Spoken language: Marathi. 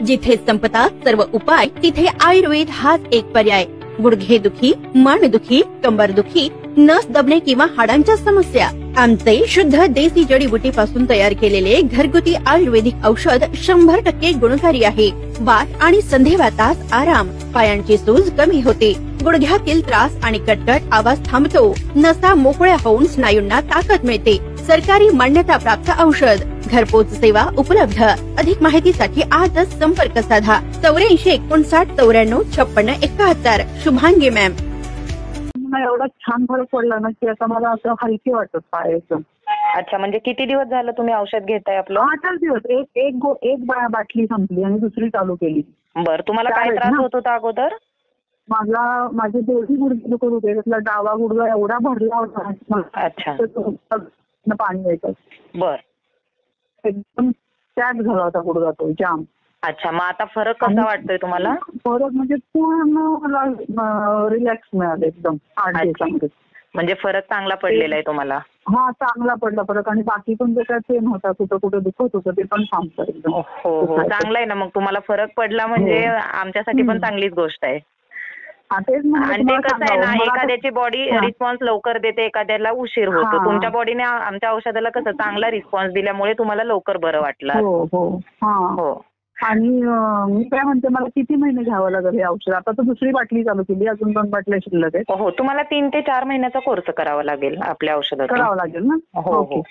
जिथे संपतात सर्व उपाय तिथे आयुर्वेद हाच एक पर्याय। गुडघे दुखी, मानदुखी, कंबर दुखी, नस दबणे किंवा हाडांच्या समस्या, आमचे शुद्ध देसी जडीबुटीपासून तयार केलेले घरगुती आयुर्वेदिक औषध 100% गुणकारी आहे। वात आणि संधिवातात आराम, पायांची सूज कमी होते, गुडघ्यातील त्रास आणि कटकट आवाज थांबतो, नसा मोकळ्या होऊन स्नायूंना ताकद मिळते। सरकारी मान्यता प्राप्त औषध, घरपोच सेवा उपलब्ध। अधिक माहितीसाठी आजच संपर्क साधा 84 59 94 56 71। शुभांगी मॅम। एवढा छान फरक पडला ना की आता मला असं हलकी वाटत पायाचं। अच्छा, म्हणजे किती दिवस झालं तुम्ही औषध घेताय आपलं? 8 दिवस। एक बाटली संपली आणि दुसरी चालू केली। बरं, तुम्हाला काय त्रास होत होता अगोदर? माझे दोन्ही गुडघे दुखत होते, त्यातला डावा गुडघा एवढा भरला होता। अच्छा, पाणी यायचं। बर, एकदम पॅक झाला होता गुडघा तो जाम। अच्छा, मग आता फरक कसा वाटतोय तुम्हाला? फरक म्हणजे पूर्ण मला रिलॅक्स मिळालं एकदम 8 दिवसांमध्ये। म्हणजे फरक चांगला पडलेला आहे तुम्हाला? हा, चांगला पडला फरक। आणि बाकी पण जे काय पेन होता, कुठं कुठं दुखत होतं ते पण थांबतं एकदम। हो हो, चांगलं आहे ना, मग तुम्हाला फरक पडला म्हणजे आमच्यासाठी पण चांगलीच गोष्ट आहे। आणि ते कसं आहे ना, एखाद्याची बॉडी रिस्पॉन्स लवकर देते, एखाद्याला उशीर होतो। तुमच्या बॉडीने आमच्या औषधाला कसं चांगला रिस्पॉन्स दिल्यामुळे तुम्हाला लवकर बरं वाटलं। हो। आणि मी काय म्हणते, मला किती महिने घ्यावं लागेल हे औषध? आता तर दुसरी बाटली चालू केली, अजून 2 बाटल्या शिल्लक आहेत। हो, तुम्हाला 3 ते 4 महिन्याचा कोर्स करावा लागेल आपल्या औषधाचा। करावा लागेल ना? हो हो।